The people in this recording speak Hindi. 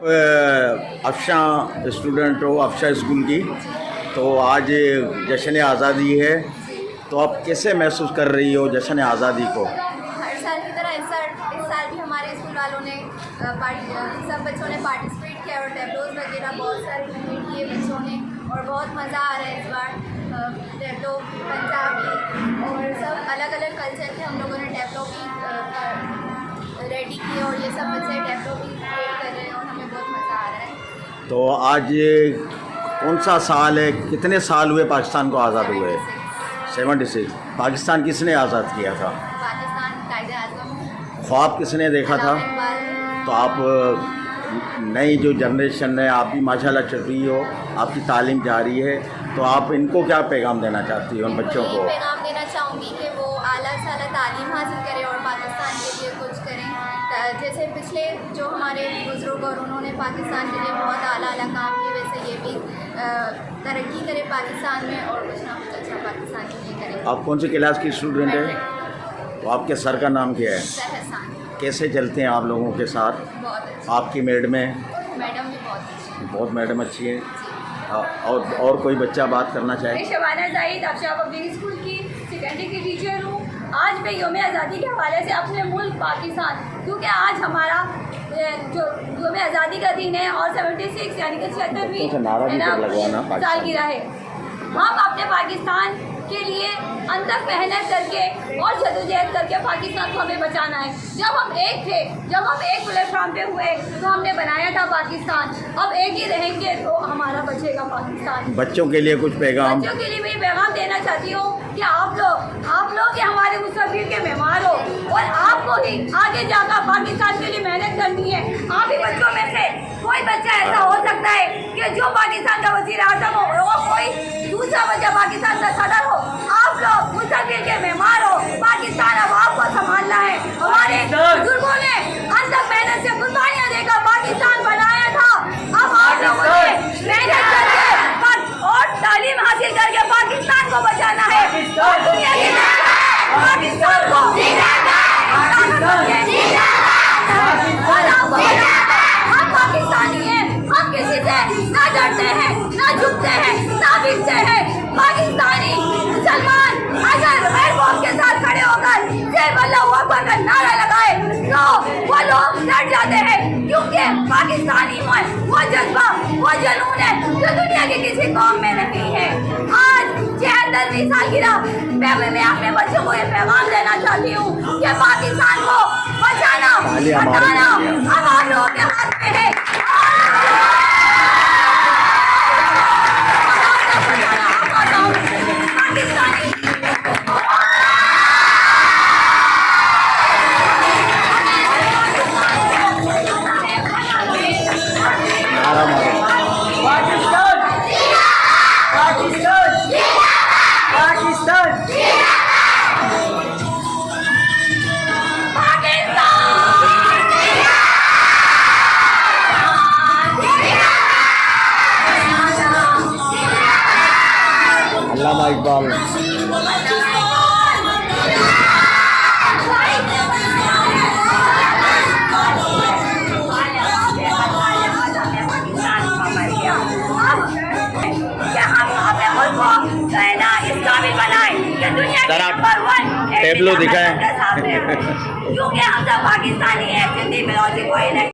अफशा स्टूडेंट हो, अफशा स्कूल की। तो आज जश्न आज़ादी है, तो आप कैसे महसूस कर रही हो जश्न आज़ादी को? हर साल की तरह इस साल भी हमारे स्कूल वालों ने सब बच्चों ने पार्टिसिपेट किया और टैब्लोज वगैरह बहुत सारे क्रिएट किए बच्चों ने, और बहुत मज़ा आ रहा है इस बार। टैब्लो पंजाबी और सब अलग अलग कल्चर के हम लोगों ने टैब्लो भी रेडी किए, और ये सब बच्चे टैब्लो भी क्रिएट कर रहे हैं और हमें बहुत मज़ा आ रहा है। तो आज कौन सा साल है, कितने साल हुए पाकिस्तान को आज़ाद हुए? 76। पाकिस्तान किसने आज़ाद किया था? पाकिस्तान कायदे आज़म ख्वाब किसने देखा था? तो आप नई जो जनरेशन है, आप भी माशाल्लाह चल रही हो, आपकी तालीम जारी है, तो आप इनको क्या पैगाम देना चाहती हो उन बच्चों को? पैगाम देना चाहूँगी कि वो आला से आला तालीम हासिल करें और पाकिस्तान के लिए कुछ करें। जैसे पिछले जो हमारे बुज़ुर्ग और उन्होंने पाकिस्तान के लिए बहुत आला काम किए, वैसे ये भी तरक्की करे पाकिस्तान में और कुछ ना कुछ अच्छा पाकिस्तान के लिए करें। आप कौन सी क्लास की स्टूडेंट हैं? तो आपके सर का नाम क्या है? सहसान। कैसे चलते हैं आप लोगों के साथ? बहुत अच्छा। आपकी मैडम है? मैडम भी बहुत अच्छी। बहुत मैडम अच्छी है। और कोई बच्चा बात करना चाहे? मैं शबाना जाहिद अफशा पब्लिक स्कूल की सेकेंडरी की टीचर हूँ। आज मैं यौम आज़ादी के हवाले से अपने मुल्क पाकिस्तान, क्योंकि आज हमारा जो यौम आज़ादी का दिन है और 76 यानी कि 76वीं सालगिरह है, हम अपने पाकिस्तान के लिए अंतक मेहनत करके और जदोजहद करके पाकिस्तान को हमें बचाना है। जब हम एक थे, जब हम एक प्लेटफॉर्म पे हुए तो हमने बनाया था पाकिस्तान। अब एक ही रहेंगे तो हमारा बचेगा पाकिस्तान। बच्चों के लिए कुछ पैगाम? बच्चों के लिए मैं पैगाम देना चाहती हूँ कि आप लोग ही हमारे मुस्तकबिल के मेहमान हो, और आपको ही आगे जाकर पाकिस्तान के लिए मेहनत करनी है। आप ही बच्चों में से कोई बच्चा ऐसा हो सकता है कि जो पाकिस्तान का वज़ीर आज़म हो, और कोई दूसरा बच्चा पाकिस्तान का सदर हो। आप लोग मुस्तकबिल के मेहमान हो, पाकिस्तान अब आपको संभालना है। हमारे बुजुर्गों ने अंतक मेहनत से कुर्बानियां देकर पाकिस्तान बनाया था। अब आप लोगों ने मेहनत करके और तालीम हासिल करके पाकिस्तान को बचाना है और दुनिया की पाकिस्तान को हम पाकिस्तानी हैं, हम किसी से ना डरते हैं, ना झुकते हैं, ना बिकते हैं। पाकिस्तानी मुसलमान अगर गैर कौम के साथ खड़े होकर सिर्फ अल्लाहू अकबर का नारा लगाए तो वो लोग डर जाते हैं, क्योंकि पाकिस्तानी में वो जज्बा, वो जुनून है जो दुनिया के किसी कौम में नहीं है। आज 76वीं सालगिरह मैं अपने बच्चों को ये पैगाम देना चाहती हूँ कि पाकिस्तान को बचाना, हटाना अब आप लोगों के हाथ में है। अल्लामा इकबाल। टैब्लो दिखाएं। क्योंकि हम सब पाकिस्तानी हैं, जिंदगी में और कोई नहीं।